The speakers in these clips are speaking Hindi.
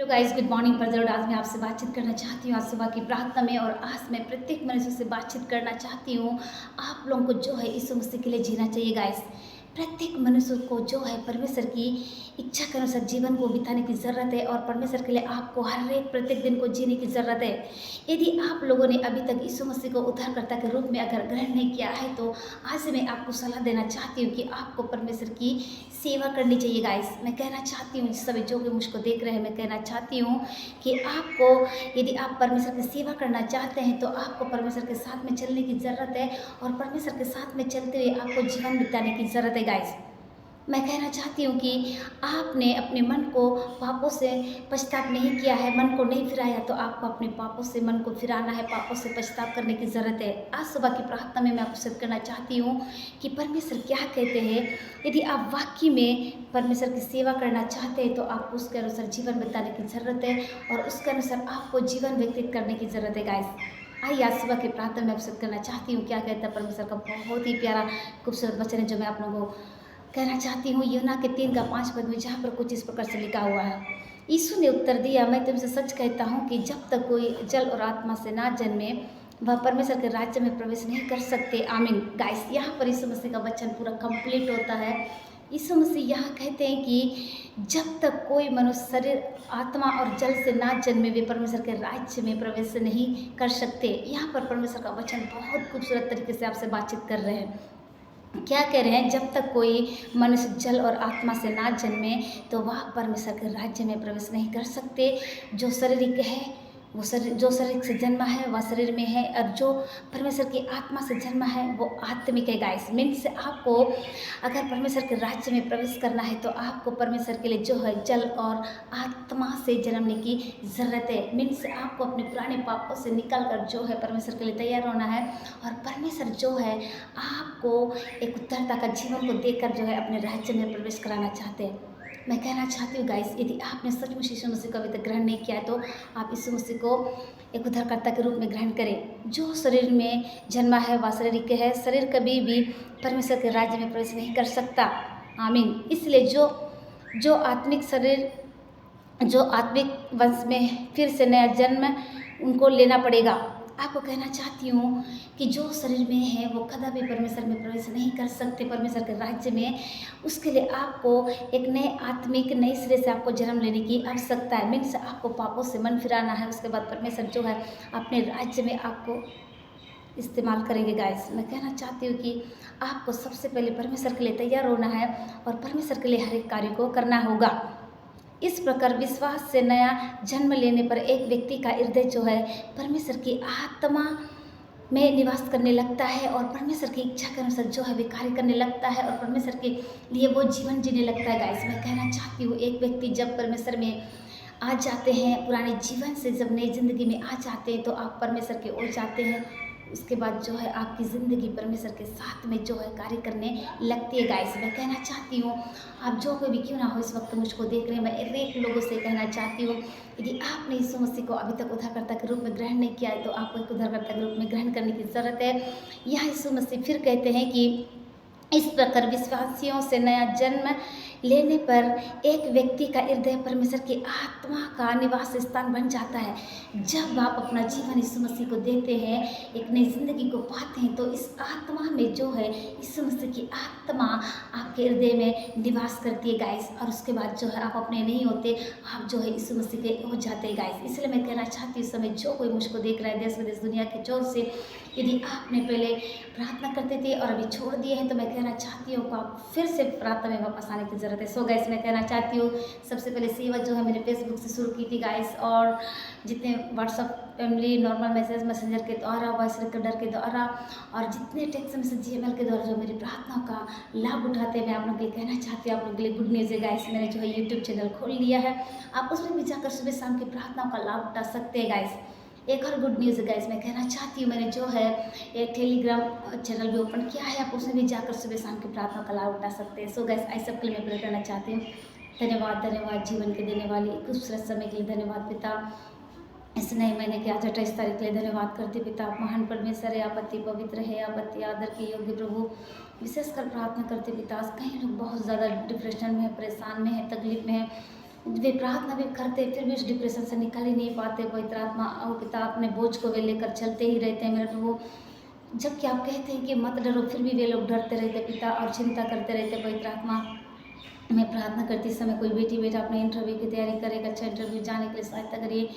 Hello guys, good morning. पर आज मैं आपसे बातचीत करना चाहती हूँ आज सुबह की प्रार्थना में। और आज मैं प्रत्येक मनुष्य से बातचीत करना चाहती हूँ। आप लोगों को जो है यीशु मसीह के लिए जीना चाहिए गाइस। प्रत्येक मनुष्य को जो है परमेश्वर की इच्छा के अनुसार जीवन को बिताने की ज़रूरत है। और परमेश्वर के लिए आपको हर एक प्रत्येक दिन को जीने की ज़रूरत है। यदि आप लोगों ने अभी तक यीशु मसीह को उद्धारकर्ता के रूप में अगर ग्रहण नहीं किया है तो आज मैं आपको सलाह देना चाहती हूँ कि आपको परमेश्वर की सेवा करनी चाहिए गाइस। मैं कहना चाहती हूँ सभी जो भी मुझको देख रहे हैं, मैं कहना चाहती हूँ कि आपको यदि आप परमेश्वर की सेवा करना चाहते हैं तो आपको परमेश्वर के साथ में चलने की ज़रूरत है। और परमेश्वर के साथ में चलते हुए आपको जीवन बिताने की ज़रूरत है गाइस। मैं कहना चाहती हूँ कि आपने अपने मन को पापों से पछताव नहीं किया है, मन को नहीं फिराया, तो आपको अपने पापों से मन को फिराना है, पापों से पछताव करने की ज़रूरत है। आज सुबह की प्रार्थना में मैं आपको सिद्ध करना चाहती हूँ कि परमेश्वर क्या कहते हैं। यदि आप वाकई में परमेश्वर की सेवा करना चाहते हैं तो आपको उसके अनुसार जीवन बिताने की ज़रूरत है और उसके अनुसार आपको जीवन व्यतीत करने की ज़रूरत है गाइस। आइए आज सुबह की प्रार्थना में आप सिद्ध करना चाहती हूँ क्या कहता है परमेश्वर का बहुत ही प्यारा खूबसूरत वचन है जो मैं आप लोगों को कहना चाहती हूँ। यूहन्ना के 3:5 में जहाँ पर कुछ इस प्रकार से लिखा हुआ है। यीशु ने उत्तर दिया, मैं तुमसे सच कहता हूँ कि जब तक कोई जल और आत्मा से ना जन्मे वह परमेश्वर के राज्य में प्रवेश नहीं कर सकते। आमीन गाइस, यहाँ पर यीशु मसीह का वचन पूरा कंप्लीट होता है। यीशु मसीह यहाँ कहते हैं कि जब तक कोई मनुष्य शरीर आत्मा और जल से ना जन्मे वे परमेश्वर के राज्य में प्रवेश नहीं कर सकते। यहाँ पर परमेश्वर का वचन बहुत खूबसूरत तरीके से आपसे बातचीत कर रहे हैं। क्या कह रहे हैं, जब तक कोई मनुष्य जल और आत्मा से ना जन्मे तो वह परमेश्वर के राज्य में प्रवेश नहीं कर सकते। जो शारीरिक है वो शरीर, जो शरीर से जन्मा है वह शरीर में है, और जो परमेश्वर की आत्मा से जन्मा है वो आत्मिक है गाइस। मीन्स आपको अगर परमेश्वर के राज्य में प्रवेश करना है तो आपको परमेश्वर के लिए जो है जल और आत्मा से जन्मने की ज़रूरत है। मीन्स आपको अपने पुराने पापों से निकल कर जो है परमेश्वर के लिए तैयार होना है। और परमेश्वर जो है आपको एक उत्तरता का जीवन को देकर जो है अपने राज्य में प्रवेश कराना चाहते हैं। मैं कहना चाहती हूँ गाइस, यदि आपने सचमुच यीशु मसीह को अभी तक ग्रहण नहीं किया है तो आप यीशु मसीह को एक उद्धारकर्ता के रूप में ग्रहण करें। जो शरीर में जन्मा है वह शरीर के है, शरीर कभी भी परमेश्वर के राज्य में प्रवेश नहीं कर सकता। आमीन। इसलिए जो जो आत्मिक शरीर, जो आत्मिक वंश में फिर से नया जन्म उनको लेना पड़ेगा। आपको कहना चाहती हूँ कि जो शरीर में है वो कदापि परमेश्वर में प्रवेश नहीं कर सकते परमेश्वर के राज्य में। उसके लिए आपको एक नए आत्मिक नए सिरे से आपको जन्म लेने की आवश्यकता है। मीन्स आपको पापों से मन फिराना है। उसके बाद परमेश्वर जो है अपने राज्य में आपको इस्तेमाल करेंगे गाइस। मैं कहना चाहती हूँ कि आपको सबसे पहले परमेश्वर के लिए तैयार होना है और परमेश्वर के लिए हर एक कार्य को करना होगा। इस प्रकार विश्वास से नया जन्म लेने पर एक व्यक्ति का हृदय जो है परमेश्वर की आत्मा में निवास करने लगता है और परमेश्वर की इच्छा के अनुसार जो है वे कार्य करने लगता है और परमेश्वर के लिए वो जीवन जीने लगता है गाइस। मैं कहना चाहती हूँ एक व्यक्ति जब परमेश्वर में आ जाते हैं, पुराने जीवन से जब नई जिंदगी में आ जाते हैं तो आप परमेश्वर की ओर जाते हैं। उसके बाद जो है आपकी ज़िंदगी परमेश्वर के साथ में जो है कार्य करने लगती है गाइस। मैं कहना चाहती हूँ आप जो कोई भी क्यों ना हो इस वक्त मुझको देख रहे हैं, मैं एक लोगों से कहना चाहती हूँ यदि आपने यीशु मसीह को अभी तक उद्धारकर्ता के रूप में ग्रहण नहीं किया है तो आपको एक उद्धारकर्ता के रूप में ग्रहण करने की ज़रूरत है। यहाँ यीशु मसीह फिर कहते हैं कि इस प्रकार विश्वासियों से नया जन्म लेने पर एक व्यक्ति का हृदय परमेश्वर की आत्मा का निवास स्थान बन जाता है। जब आप अपना जीवन यीशु मसीह को देते हैं, एक नई जिंदगी को पाते हैं तो इस आत्मा में जो है यीशु मसीह की आत्मा आपके हृदय में निवास करती है गाइस। और उसके बाद जो है आप अपने नहीं होते, आप जो है यीशु मसीह के हो जाते हैं गाइस। इसलिए मैं कहना चाहती हूँ इस समय जो कोई मुझको देख रहा है देश विदेश दुनिया के चौर से, यदि आपने पहले प्रार्थना करते थे और अभी छोड़ दिए हैं तो मैं कहना चाहती हूँ कि आप फिर से प्रार्थना में वापस आने की ज़रूरत है। सो गाइस, मैं कहना चाहती हूँ सबसे पहले सेवा जो है मेरे फेसबुक से शुरू की थी गाइस। और जितने WhatsApp family normal message messenger के द्वारा, वॉइस रिकॉर्डर के द्वारा और जितने टेक्स्ट मैसेज जीमेल के द्वारा जो मेरी प्रार्थना का लाभ उठाते हैं, मैं आप लोगों के लिए कहना चाहती हूँ आप लोगों के लिए गुड न्यूज़ है गाइस। मैंने जो है यूट्यूब चैनल खोल लिया है, आप उसमें भी जाकर सुबह शाम की प्रार्थनाओं का लाभ उठा सकते हैं गाइस। एक और गुड न्यूज़ है गाइस, मैं कहना चाहती हूँ मैंने जो है एक टेलीग्राम चैनल भी ओपन किया है, आप उसमें भी जाकर सुबह शाम की प्रार्थना का लाभ उठा सकते हैं। सो गाइस, आई सबके लिए मैं प्रे करना चाहती हूँ। धन्यवाद धन्यवाद जीवन के देने वाली खूबसूरत समय के लिए धन्यवाद पिता। इस नए महीने के आज 28 तारीख के लिए धन्यवाद करते पिता। आप महान परमेश्वर है, आप अति पवित्र है, आप अति आदर के योग्य प्रभु। विशेषकर प्रार्थना करते पिता, कई लोग बहुत ज़्यादा डिप्रेशन में है, परेशान में है, तकलीफ में है, वे प्रार्थना भी करते फिर भी उस डिप्रेशन से निकल ही नहीं पाते पवित्र आत्मा। और पिता अपने बोझ को वे लेकर चलते ही रहते हैं मेरे प्रभु। जबकि आप कहते हैं कि मत डरो, फिर भी वे लोग डरते रहते पिता और चिंता करते रहते पवित्र आत्मा। मैं प्रार्थना करती इस समय कोई बेटी बेटा अपने इंटरव्यू की तैयारी करेगा, अच्छा इंटरव्यू जाने के लिए सहायता करिए।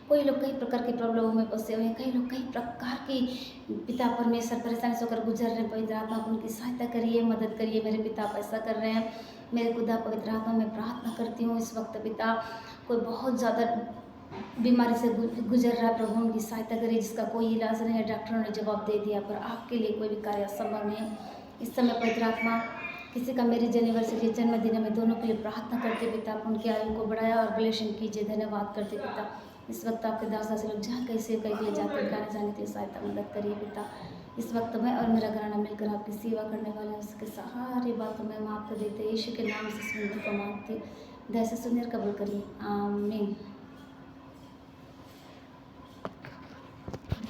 कोई लोग कई प्रकार की प्रॉब्लमों में फंसे हुए हैं, कई लोग कई प्रकार की पिता परमेश्वर परेशानी से होकर गुजर रहे हैं पवित्र आत्मा, आप उनकी सहायता करिए, मदद करिए मेरे पिता। आप ऐसा कर रहे हैं मेरे खुदा पवित्र आत्मा। मैं प्रार्थना करती हूँ इस वक्त पिता, कोई बहुत ज़्यादा बीमारी से गुजर रहा है प्रभु, उनकी सहायता करिए, जिसका कोई इलाज नहीं है, डॉक्टरों ने जवाब दे दिया, पर आपके लिए कोई भी कार्य असंभव नहीं है। इस समय पवित्र आत्मा किसी का मेरी एनिवर्सरी जन्मदिन में दोनों के लिए प्रार्थना करते पिता, आप उनकी आयु को बढ़ाया और ब्लेसिंग कीजिए। धन्यवाद करते पिता। इस वक्त आपके दास दासी लोग जहाँ कैसे कहीं के लिए जाकर गाने जाने के लिए सहायता मदद करिए पिता। इस वक्त मैं और मेरा घराना मिलकर आपकी सेवा करने वाले हैं, उसके सारी बातों में हम आपको देते यीशु के नाम से सुनने को मांगती, दया से सुनिए कबूल करिए, आमीन।